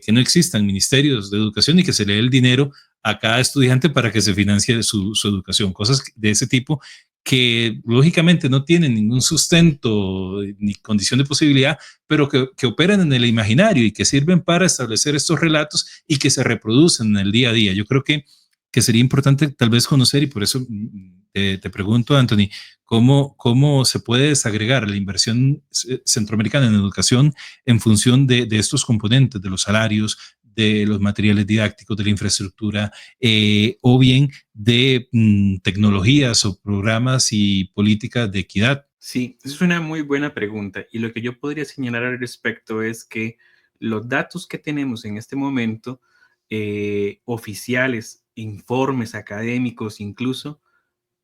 no existan ministerios de educación y que se le dé el dinero a cada estudiante para que se financie su educación, cosas de ese tipo que lógicamente no tienen ningún sustento ni condición de posibilidad, pero que operan en el imaginario y que sirven para establecer estos relatos y que se reproducen en el día a día. Yo creo que sería importante tal vez conocer, y por eso te pregunto, Anthony, ¿cómo se puede desagregar la inversión centroamericana en educación en función de estos componentes, de los salarios, de los materiales didácticos, de la infraestructura, o bien de tecnologías o programas y políticas de equidad? Sí, es una muy buena pregunta y lo que yo podría señalar al respecto es que los datos que tenemos en este momento, oficiales, informes académicos incluso,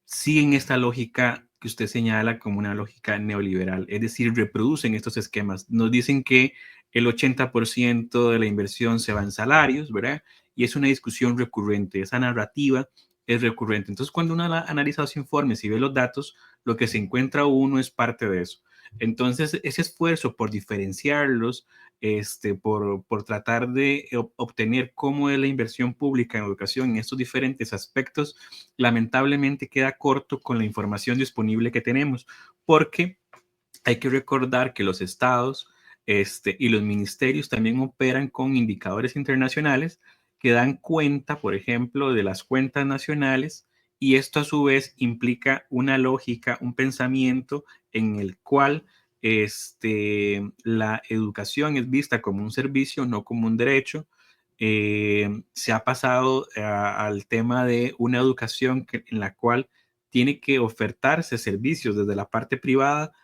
siguen esta lógica que usted señala como una lógica neoliberal, es decir, reproducen estos esquemas. Nos dicen que el 80% de la inversión se va en salarios, ¿verdad? Y es una discusión recurrente, esa narrativa es recurrente. Entonces, cuando uno analiza los informes y ve los datos, lo que se encuentra uno es parte de eso. Entonces, ese esfuerzo por diferenciarlos, por tratar de obtener cómo es la inversión pública en educación en estos diferentes aspectos, lamentablemente queda corto con la información disponible que tenemos, porque hay que recordar que los estados y los ministerios también operan con indicadores internacionales que dan cuenta, por ejemplo, de las cuentas nacionales, y esto a su vez implica una lógica, un pensamiento en el cual la educación es vista como un servicio, no como un derecho. Se ha pasado al tema de una educación en la cual tiene que ofertarse servicios desde la parte privada,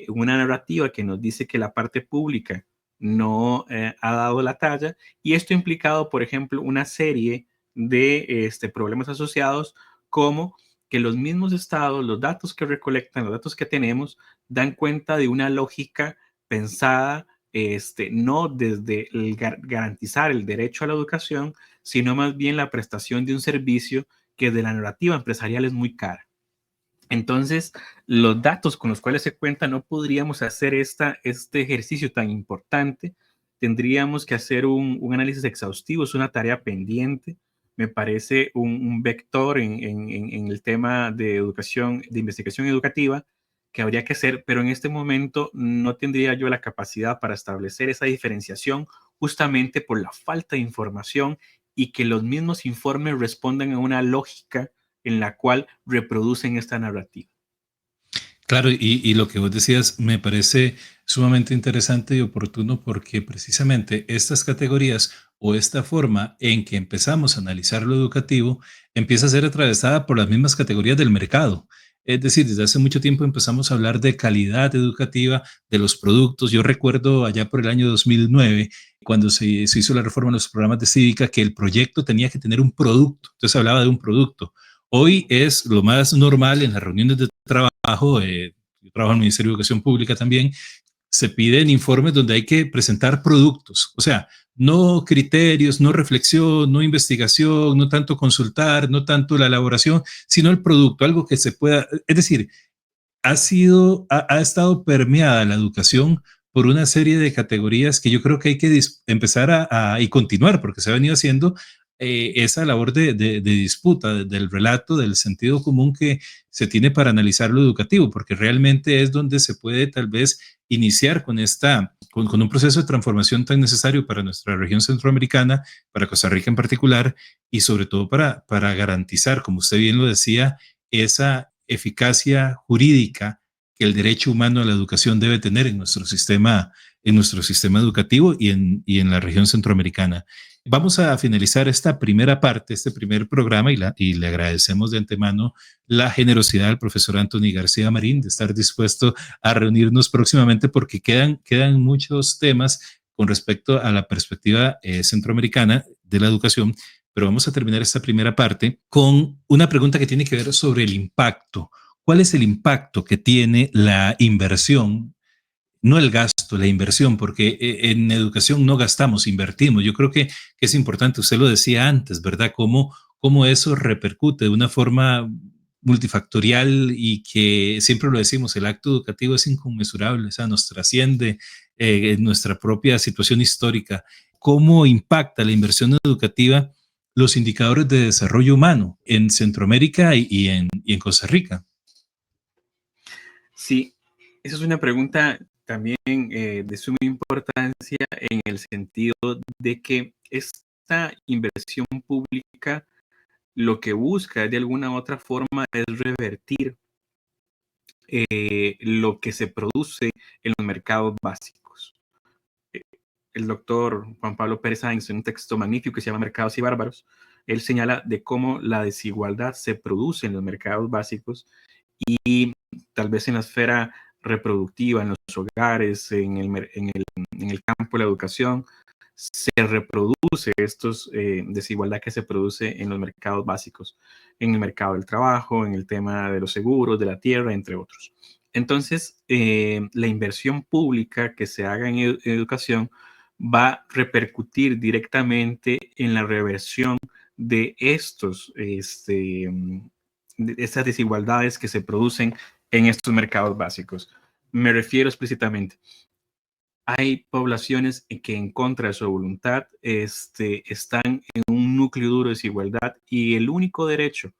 una narrativa que nos dice que la parte pública no ha dado la talla, y esto ha implicado, por ejemplo, una serie de problemas asociados, como que los mismos estados, los datos que recolectan, los datos que tenemos, dan cuenta de una lógica pensada no desde garantizar el derecho a la educación, sino más bien la prestación de un servicio que de la narrativa empresarial es muy cara. Entonces, los datos con los cuales se cuenta, no podríamos hacer este ejercicio tan importante. Tendríamos que hacer un análisis exhaustivo, es una tarea pendiente. Me parece un vector en el tema de educación, de investigación educativa, que habría que hacer, pero en este momento no tendría yo la capacidad para establecer esa diferenciación, justamente por la falta de información y que los mismos informes respondan a una lógica en la cual reproducen esta narrativa. Claro, y lo que vos decías me parece sumamente interesante y oportuno porque precisamente estas categorías o esta forma en que empezamos a analizar lo educativo empieza a ser atravesada por las mismas categorías del mercado. Es decir, desde hace mucho tiempo empezamos a hablar de calidad educativa, de los productos. Yo recuerdo allá por el año 2009, cuando se hizo la reforma en los programas de cívica, que el proyecto tenía que tener un producto. Entonces hablaba de un producto. Hoy es lo más normal en las reuniones de trabajo, yo trabajo en el Ministerio de Educación Pública también, se piden informes donde hay que presentar productos, o sea, no criterios, no reflexión, no investigación, no tanto consultar, no tanto la elaboración, sino el producto, algo que se pueda, es decir, ha estado permeada la educación por una serie de categorías que yo creo que hay que empezar y continuar, porque se ha venido haciendo esa labor de disputa, del relato, del sentido común que se tiene para analizar lo educativo, porque realmente es donde se puede tal vez iniciar con un proceso de transformación tan necesario para nuestra región centroamericana, para Costa Rica en particular, y sobre todo para garantizar, como usted bien lo decía, esa eficacia jurídica que el derecho humano a la educación debe tener en nuestro sistema educativo y en la región centroamericana. Vamos a finalizar esta primera parte, este primer programa, y le agradecemos de antemano la generosidad del profesor Anthony García Marín de estar dispuesto a reunirnos próximamente, porque quedan muchos temas con respecto a la perspectiva centroamericana de la educación, pero vamos a terminar esta primera parte con una pregunta que tiene que ver sobre el impacto. ¿Cuál es el impacto que tiene la inversión? No el gasto, la inversión, porque en educación no gastamos, invertimos. Yo creo que es importante, usted lo decía antes, ¿verdad? Cómo eso repercute de una forma multifactorial y que siempre lo decimos, el acto educativo es inconmensurable, o sea, nos trasciende nuestra propia situación histórica. ¿Cómo impacta la inversión educativa los indicadores de desarrollo humano en Centroamérica y en Costa Rica? Sí, esa es una pregunta también de suma importancia en el sentido de que esta inversión pública lo que busca de alguna u otra forma es revertir lo que se produce en los mercados básicos. El doctor Juan Pablo Pérez Sáenz, en un texto magnífico que se llama Mercados y Bárbaros, él señala de cómo la desigualdad se produce en los mercados básicos y tal vez en la esfera reproductiva, en los hogares, en el campo de la educación, se reproduce estos desigualdad que se produce en los mercados básicos, en el mercado del trabajo, en el tema de los seguros, de la tierra, entre otros. Entonces, la inversión pública que se haga en educación va a repercutir directamente en la reversión de estas desigualdades que se producen en estos mercados básicos. Me refiero explícitamente. Hay poblaciones que en contra de su voluntad están en un núcleo duro de desigualdad y el único derecho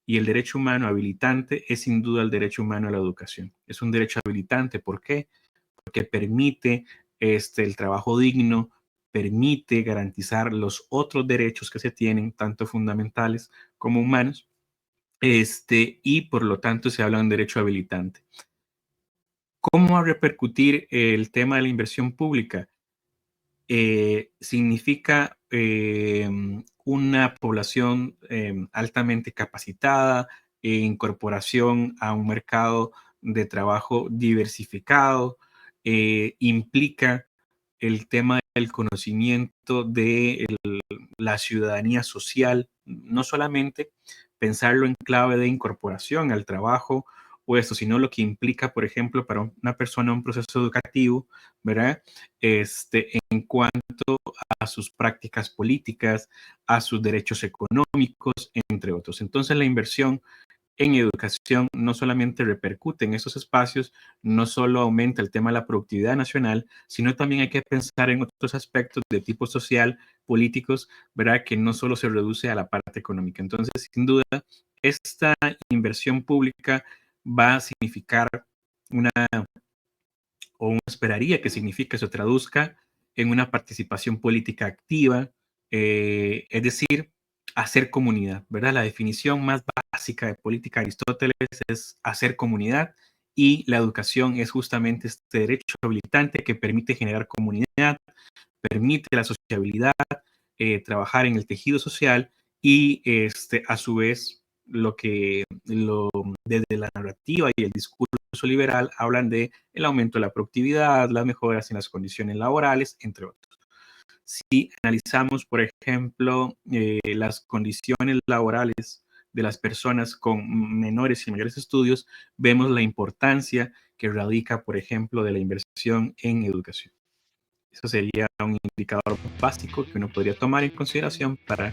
y el derecho humano habilitante es sin duda el derecho humano a la educación. Es un derecho habilitante. ¿Por qué? Porque permite el trabajo digno, permite garantizar los otros derechos que se tienen, tanto fundamentales como humanos, y por lo tanto se habla de un derecho habilitante. ¿Cómo va a repercutir el tema de la inversión pública? Significa una población altamente capacitada, incorporación a un mercado de trabajo diversificado, implica el tema del conocimiento de la ciudadanía social, no solamente pensarlo en clave de incorporación al trabajo o esto, sino lo que implica, por ejemplo, para una persona un proceso educativo, ¿verdad? En cuanto a sus prácticas políticas, a sus derechos económicos, entre otros. Entonces, la inversión en educación no solamente repercute en esos espacios, no solo aumenta el tema de la productividad nacional, sino también hay que pensar en otros aspectos de tipo social, políticos, ¿verdad? Que no solo se reduce a la parte económica. Entonces, sin duda, esta inversión pública va a significar o uno esperaría que signifique, se traduzca en una participación política activa, es decir, hacer comunidad, ¿verdad? La definición más básica de política de Aristóteles es hacer comunidad y la educación es justamente este derecho habilitante que permite generar comunidad, permite la sociabilidad, trabajar en el tejido social y a su vez desde la narrativa y el discurso liberal hablan de el aumento de la productividad, las mejoras en las condiciones laborales, entre otros. Si analizamos, por ejemplo, las condiciones laborales de las personas con menores y mayores estudios, vemos la importancia que radica, por ejemplo, de la inversión en educación. Eso sería un indicador básico que uno podría tomar en consideración para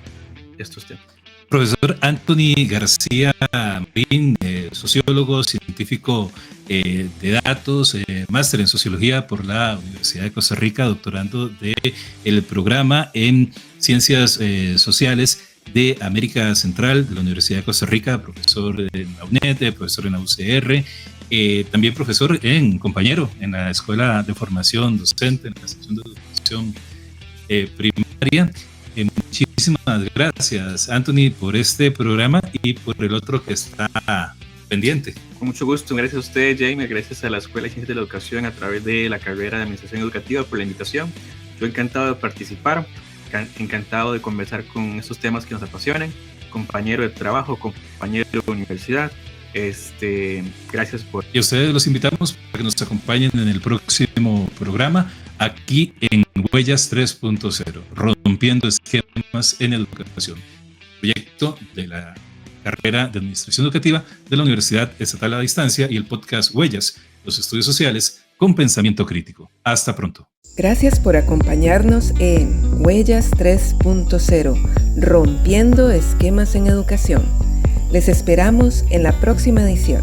estos temas. Profesor Anthony García Marín, sociólogo, científico de datos, máster en sociología por la Universidad de Costa Rica, doctorando del programa en ciencias sociales de América Central de la Universidad de Costa Rica, profesor en la UNED, profesor en la UCR, también profesor compañero en la Escuela de Formación Docente, en la sección de educación primaria. Muchísimas gracias, Anthony, por este programa y por el otro que está pendiente. Con mucho gusto, gracias a usted, Jaime, gracias a la Escuela de Ciencias de la Educación a través de la carrera de Administración Educativa por la invitación. Yo encantado de participar, encantado de conversar con estos temas que nos apasionan, compañero de trabajo, compañero de universidad. Gracias por... Y a ustedes los invitamos para que nos acompañen en el próximo programa aquí en Huellas 3.0. Rompiendo Esquemas en Educación, proyecto de la carrera de Administración Educativa de la Universidad Estatal a Distancia y el podcast Huellas, los estudios sociales con pensamiento crítico. Hasta pronto. Gracias por acompañarnos en Huellas 3.0, Rompiendo Esquemas en Educación. Les esperamos en la próxima edición.